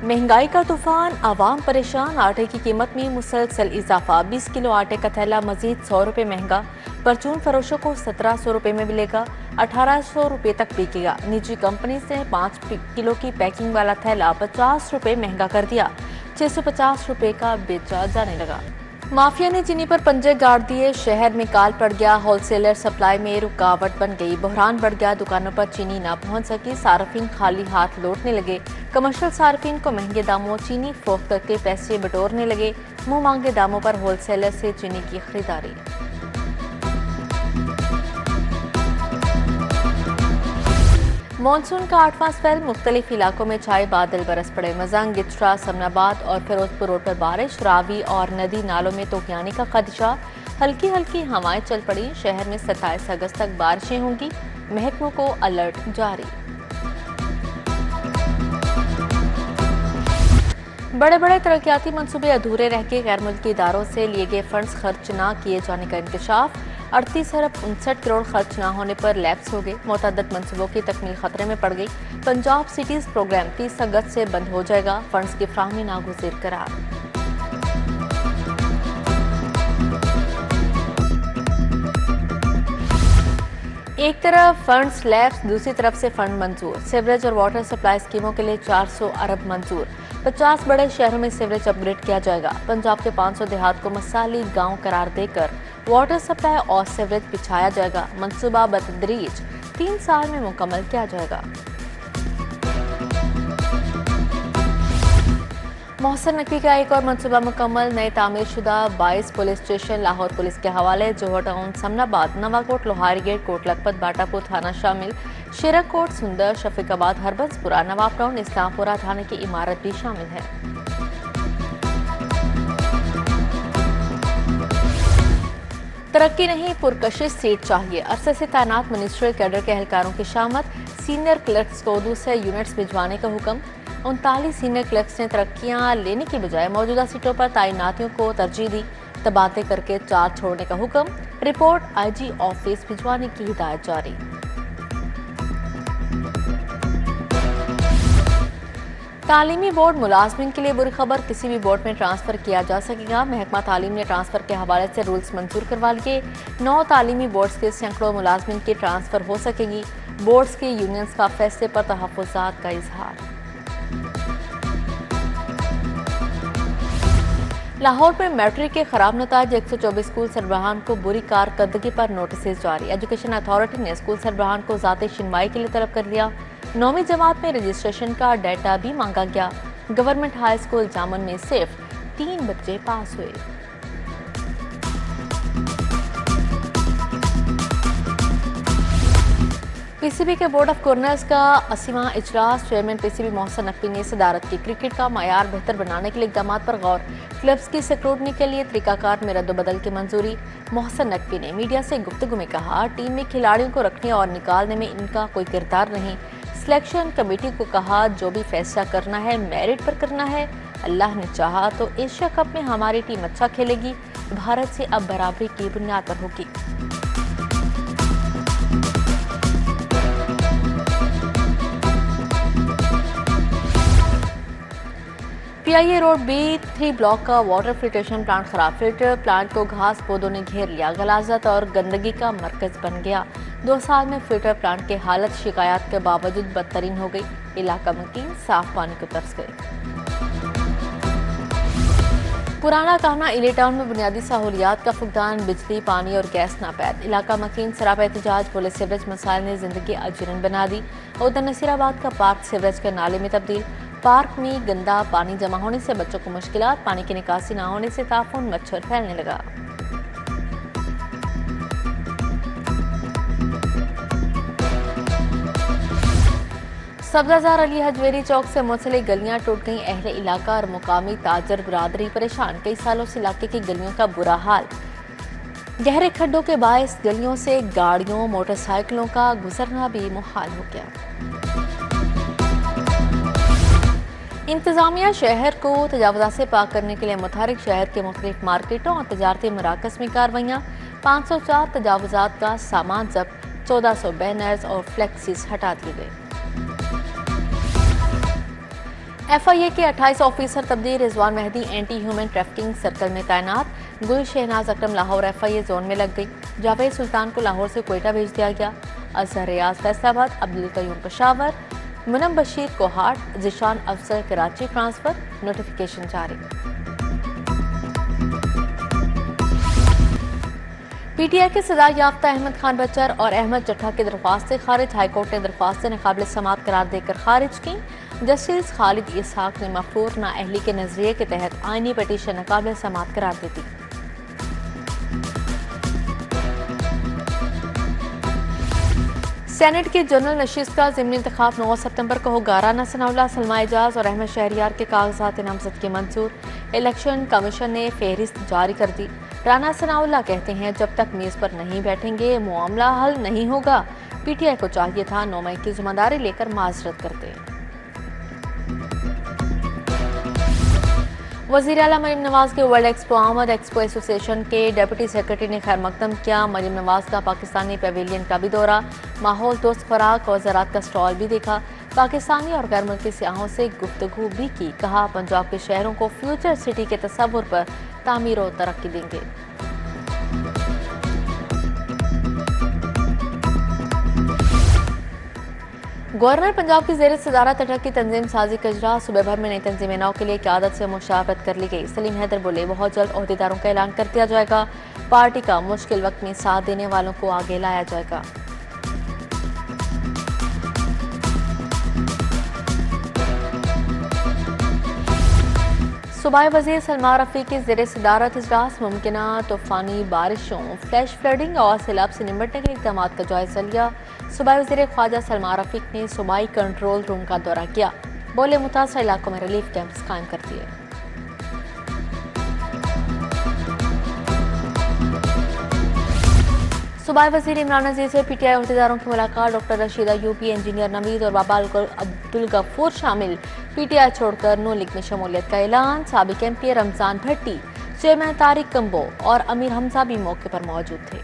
महंगाई का तूफान, आवाम परेशान। आटे की कीमत में मुसलसल इजाफा। 20 किलो आटे का थैला मजीद 100 रुपये महंगा। परचून फरोशों को 1700 रुपये में मिलेगा, 1800 रुपये तक बिकेगा। निजी कंपनी से 5 किलो की पैकिंग वाला थैला 50 रुपये महंगा कर दिया, 650 रुपये का बेचा जाने लगा। माफिया ने चीनी पर पंजे गाड़ दिए, शहर में काल पड़ गया। होलसेलर सप्लाई में रुकावट बन गई, बहरान बढ़ गया। दुकानों पर चीनी ना पहुंच सकी, सार्फिन खाली हाथ लौटने लगे। कमर्शियल सार्फिन को महंगे दामों चीनी फरोख्त करके पैसे बटोरने लगे। मुंह मांगे दामों पर होलसेलर से चीनी की खरीदारी। मानसून का 8वां स्पेल, मुख्तलिफ इलाकों में छाए बादल, बरस पड़े। मजंग, गिचरा, समनाबाद और फिरोजपुर रोड पर बारिश। रावी और नदी नालों में तूफानी का खदशा। हल्की हल्की हवाएं चल पड़ी। शहर में 27 अगस्त तक बारिशें होंगी, महकमों को अलर्ट जारी। बड़े बड़े तरक्याती मंसूबे अधूरे रह गए। गैर मुल्की इदारों से लिए गए फंड्स खर्च न किए जाने का इंकशाफ। 38 अरब 59 करोड़ खर्च न होने पर लैप्स हो गए। मुतअद्दिद मंसूबों की तकमील खतरे में पड़ गई। पंजाब सिटीज प्रोग्राम 30 अगस्त से बंद हो जाएगा। फंड्स की फ्राहमी नागुज़ीर करार। एक तरफ फंड्स लैप्स, दूसरी तरफ से फंड मंजूर। सीवरेज और वाटर सप्लाई स्कीमों के लिए 400 अरब मंजूर। 50 बड़े शहरों में सीवरेज अपग्रेड किया जाएगा। पंजाब के 500 देहात को मसाली गांव करार देकर वाटर सप्लाई और सीवरेज बिछाया जाएगा। मंसूबा बतदरीज 3 साल में मुकम्मल किया जाएगा। मोहसिन नकवी का एक और मंसूबा मुकम्मल। नए तामीर शुदा 22 पुलिस स्टेशन लाहौर पुलिस के हवाले। जोहर टाउन, समनाबाद, नवाकोट, लोहारी गेट, कोट लखपत, बाटापुर थाना शामिल। शेरकोट, सुंदर, शफीकाबाद, हरबंसपुरा, नवाब टाउन, इस्लामपुरा थाने की इमारत भी शामिल है। तरक्की नहीं, पुरकशिश सीट चाहिए। अरसे से तैनात मिनिस्ट्रियल कैडर के एहलकारों की शामत। सीनियर क्लर्क्स को दूसरे यूनिट्स भिजवाने का हुक्म। 39 सीनियर क्लर्क्स ने तरक्कियां लेने की बजाय मौजूदा सीटों पर तैनातियों को तरजीह दी। तबादले करके चार्ज छोड़ने का हुक्म। रिपोर्ट आईजी ऑफिस भिजवाने की हिदायत जारी। तालीमी बोर्ड मुलाजमिन के लिए बुरी खबर, किसी भी बोर्ड में ट्रांसफर किया जा सकेगा। महकमा तालीम ने ट्रांसफर के हवाले से रूल्स मंजूर करवा लिए। 9 तालीमी बोर्ड्स के सैकड़ों मुलाजमिन की ट्रांसफर हो सकेगी। बोर्ड्स के यूनियंस का फैसले पर तहफ्फुज़ात का इजहार। लाहौर में मैट्रिक के खराब नताज, 124 स्कूल सरबराहान को बुरी कारकर्दगी पर नोटिस जारी। एजुकेशन अथॉरिटी ने स्कूल सरबराहान को ज़ाती शिनवाई के लिए तलब कर लिया। 9वीं जमात में रजिस्ट्रेशन का डाटा भी मांगा गया। गवर्नमेंट हाई स्कूल जामुन में सिर्फ 3 बच्चे पास हुए। पीसीबी के बोर्ड ऑफ गवर्नर्स का 80वां इजलास, चेयरमैन पीसीबी मोहसिन नकवी ने सदारत की। क्रिकेट का मयार बेहतर बनाने के लिए इक़दामात पर गौर। क्लब्स की स्क्रूटनी के लिए तरीकाकार में रद्द-बदल की मंजूरी। मोहसिन नकवी ने मीडिया से गुफ्तगू में कहा, टीम में खिलाड़ियों को रखने और निकालने में इनका कोई किरदार नहीं। सिलेक्शन कमेटी को कहा, जो भी फैसला करना है मेरिट पर करना है। अल्लाह ने चाहा तो एशिया कप में हमारी टीम अच्छा खेलेगी। भारत से अब बराबरी की बुनियाद पर होगी। पीआईए रोड B3 ब्लॉक का वाटर फिल्ट्रेशन प्लांट खराब। फिल्टर प्लांट को घास पौधों ने घेर लिया, गलाजत और गंदगी का मरकज बन गया। 2 साल में फिल्टर प्लांट की हालत शिकायत के बावजूद बदतरीन हो गई। इलाका मकीन साफ पानी को तरस गए। पुराना कहना, इले टाउन में बुनियादी सहूलियात का फुकदान, बिजली, पानी और गैस नापैद। इलाका मकीन सरापा एहतजाज, पुलिस सीवरेज मसाइल ने जिंदगी अजरन बना दी। उधर नसीराबाद का पार्क सीवरेज के नाले में तब्दील। पार्क में गंदा पानी जमा होने से बच्चों को मुश्किलात, पानी की निकासी न होने से ताफून, मच्छर फैलने लगा। सब्जाजार अली हजवेरी चौक से मुंसलिक गलियां टूट गईं। अहले इलाका और मुकामी ताजर बिरादरी परेशान। कई सालों से इलाके की गलियों का बुरा हाल। गहरे खड्डों के बायस गलियों से गाड़ियों, मोटरसाइकिलों का गुजरना भी मुहाल हो गया। इंतजामिया शहर को तजावुज़ात से पाक करने के लिए मुतहरिक। शहर के मुख्तलिफ मार्केटों और तजारती मराकज़ में कार्रवाइयाँ। 504 तजावुज़ात का सामान जब्त। 1400 बैनर्स और फ्लेक्सीज हटा दिए गए। FIA के 28 ऑफिसर तब्दील, Rizwan Mehdi anti human trafficking circle में तैनात, गुल शहनाज अकरम लाहौर FIA जोन में लग गई, जावेद सुल्तान को लाहौर से क्वेटा भेज दिया गया, अजहर रियाज फैसलाबाद, अब्दुल कयूम पेशावर, मुनम बशीर कोहाट, जिशान अफसर कराची ट्रांसफर, नोटिफिकेशन जारी। PTI के सजा याफ्ता अहमद खान बच्चर और अहमद जट्ठा की दरख्वास्त से खारिज, हाईकोर्ट ने दरख्वास्त नाकाबिल समात करार देकर खारिज की। जस्टिस खालिद इसहाक ने मफरूर नाअहली के नजरिए के तहत आईनी पटिशन नाकाबिल समात करार दी थी। सेनेट की जनरल नशिस्त का ज़िमनी इंतखाब 9 सितंबर को होगा। राना सनाउल्लाह, सलमा एजाज और अहमद शहरियार के कागजात नामजद के मंजूर। इलेक्शन कमीशन ने फहरिस्त जारी कर दी। राना सनाउल्लाह कहते हैं जब तक मेज़ पर नहीं बैठेंगे मामला हल नहीं होगा। PTI को चाहिए था 9 मई की जिम्मेदारी लेकर माजरत करते। वज़ीर आला मरीम नवाज के वर्ल्ड एक्सपो आमद एक्सपो एसोसिएशन के डेप्यूटी सेक्रेटरी ने खैर मकदम किया। मरीम नवाज का पाकिस्तानी पेविलियन का भी दौरा, माहौल दोस्त खुराक और ज़राअत का स्टॉल भी देखा। पाकिस्तानी और गैर मुल्की सियाहों से गुफ्तगू भी की। कहा पंजाब के शहरों को फ्यूचर सिटी के तस्वुर पर तामीर और तरक्की देंगे। गवर्नर पंजाब की ज़ेर सदारत अटक की तंजीम साजी का इजरा, सुबह भर में नई तंजीम नौ के लिए क़यादत से मुशावरत कर ली गई। सलीम हैदर बोले बहुत जल्द ओहदेदारों का ऐलान कर दिया जाएगा। पार्टी का मुश्किल वक्त में साथ देने वालों को आगे लाया जाएगा। सूबाई वज़ीर सलमा रफ़ी की ज़ेर सदारत इजलास मुमकिना तूफ़ानी बारिशों, फ्लैश फ्लडिंग और सैलाब से निपटने के इक़दाम का जायजा लिया। सूबाई वज़ीर ख्वाजा सलमा रफ़ी ने सूबाई कंट्रोल रूम का दौरा किया। बोले मुतासर इलाकों में रिलीफ कैंप्स कायम कर दिए। सूबाई वज़ीर इमरान अजीज से PTI अहदेदारों की मुलाकात। Doctor Rashida UP, engineer Naveed और बाबा अब्दुल गफूर शामिल। PTI छोड़कर नू लीग में शमूलियत का ऐलान। साबिक MP रमजान भट्टी, चेयरमैन तारिक कंबो और अमीर हमजा भी मौके पर मौजूद थे।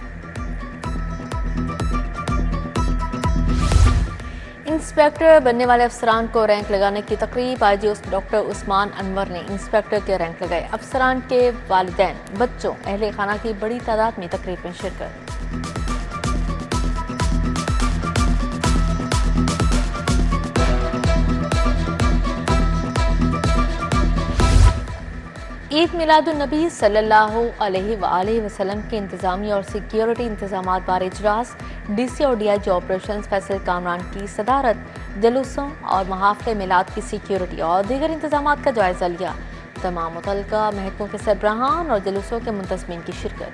इंस्पेक्टर बनने वाले अफसरान को रैंक लगाने की तकरीब। IG डॉक्टर उस्मान अनवर ने इंस्पेक्टर के रैंक लगाए। अफसरान के वालिदैन, बच्चों, अहले खाना की बड़ी तादाद में तकरीब में शिरकत। ईद मिलादुन नबी सल्लल्लाहु अलैहि वसल्लम के इंतजामी और सिक्योरिटी इंतजामात बारे इजलास। DC और DIG ऑपरेशंस फैसल कामरान की सदारत। जुलूसों और महाफिल मिलाद की सिक्योरिटी और दीगर इंतजामात का जायजा लिया। तमाम मुतल्लिका महकमों के सरबराहान और जुलूसों के मुंतज़मीन की शिरकत।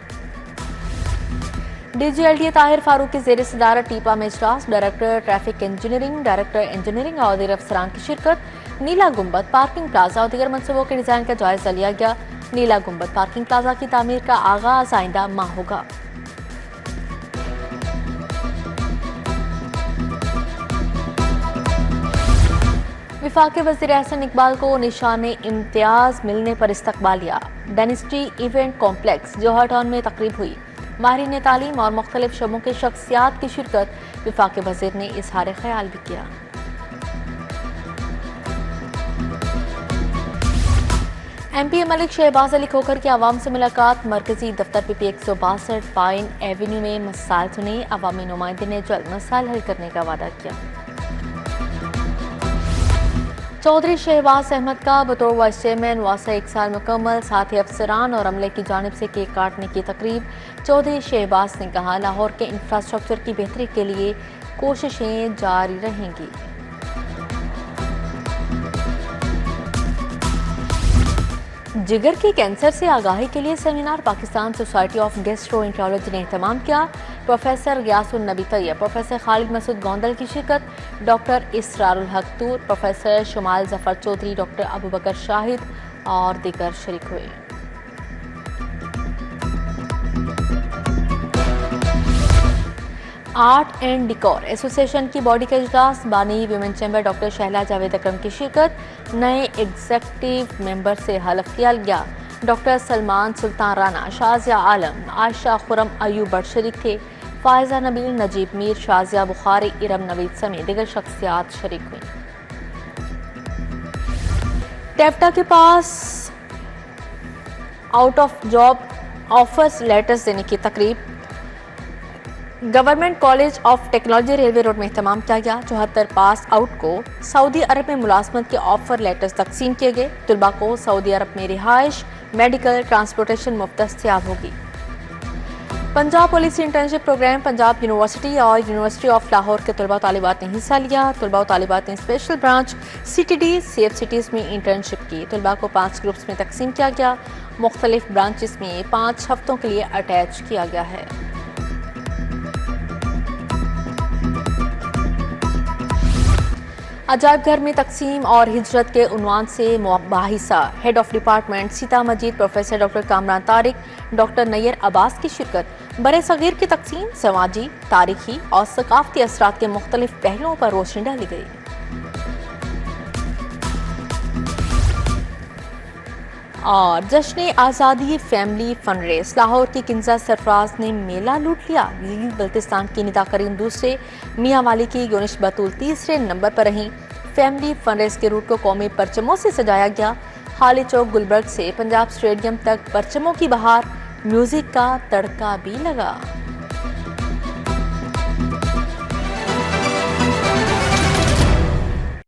DG LTA ताहिर फारूक की ज़ेर सदारत टीपा में इजलास। Director traffic engineering, director engineering और दीगर अफसरान की शिरकत। नीला गुंबद, पार्किंग प्लाजा और दीगर मनसूबों के डिजाइन का जायजा लिया गया। नीला गुंबद पार्किंग प्लाजा की तामीर का आगाज आइंदा माह होगा। विफाकी वज़ीर एहसन इकबाल को निशाने इम्तियाज मिलने पर इस्तकबालिया। डायनेस्टी इवेंट कॉम्प्लेक्स जौहर टाउन में तकरीब हुई। माहिरीन तालीम और मुख्तलिफ शोबों के शख्सियात की शिरकत। विफाकी वज़ीर ने इजहार ख्याल भी किया। MP मलिक शहबाज अली खोखर की आवाम से मुलाकात। मरकजी दफ्तर PP 162 पाइन एवेन्यू में मसाइल सुने। अवामी नुमाइंदे ने जल्द मसाइल हल करने का वादा किया। चौधरी शहबाज अहमद का बतौर वाइस चेयरमैन वासा 1 साल मुकम्मल। साथ ही अफसरान और अमले की जानिब से केक काटने की तकरीब। चौधरी शहबाज ने कहा लाहौर के इंफ्रास्ट्रक्चर की बेहतरी के लिए कोशिशें जारी रहेंगी। जिगर के कैंसर से आगाही के लिए seminar Pakistan society of gastroenterology ने एहतमाम किया। प्रोफेसर गियासुन नबी तैयब, प्रोफेसर खालिद मसूद गोंदल की शिरकत। Doctor Israrul Haq Toor, professor Shumal Zafar Chaudhry, doctor Abu Bakar Shahid और दीगर शरीक हुए। आर्ट एंड डिकोर एसोसिएशन की बॉडी का इजलास। बानी women chamber doctor Shahla Javed Akram की शिरकत। नए एग्जेक्टिव मेंबर से हलफ लिया गया। डॉक्टर सलमान सुल्तान राना, शाजिया आलम, आयशा खुरम अयूब भट्ट शरीक थे। फायजा नबील, नजीब मीर, शाजिया बुखारी, इरम नवीद समेत दीगर शख्सियात शरीक हुई। टेप्टा के pass out of job offers letters देने की तकरीब। Government college of technology railway road में एहतमाम किया गया। 74 पास आउट को सऊदी अरब में मुलाजमत के ऑफर लेटर्स तकसीम किए गए। तलबा को सऊदी अरब में रिहाइश, मेडिकल, ट्रांसपोर्टेशन मुफ्त दस्तयाब होगी। Punjab police internship program Punjab university और यूनिवर्सिटी ऑफ लाहौर के तलबा तालिबात ने हिस्सा लिया। तलबा तालिबात ने special branch CTD safe cities में इंटर्नशिप की। तलबा को 5 ग्रुप्स में तकसीम किया गया। मुख्तलिफ ब्रांचेस में 5 हफ्तों के लिए अटैच किया गया है। अजायब घर में तकसीम और हिजरत के उन्वान से मुबाहिसा। Head of department Sita Majeed professor doctor Kamran Tariq, doctor Nayyar Abbas की शिरकत। बरे सगीर की तकसीम, समाजी, तारीखी और सकाफती असरात के मुख्तलिफ पहलुओं पर रोशनी डाली गई। और जश्न आज़ादी फैमिली फन रेस। लाहौर की किंजा सरफराज ने मेला लूट लिया। गिलगित बल्तिस्तान की निदा करीम दूसरे, मियाँ वाली की योनिश बतूल तीसरे नंबर पर रहीं। फैमिली फन रेस के रूट को कौमी परचमों से सजाया गया। हाली चौक गुलबर्ग से पंजाब स्टेडियम तक परचमों की बहार, म्यूजिक का तड़का भी लगा।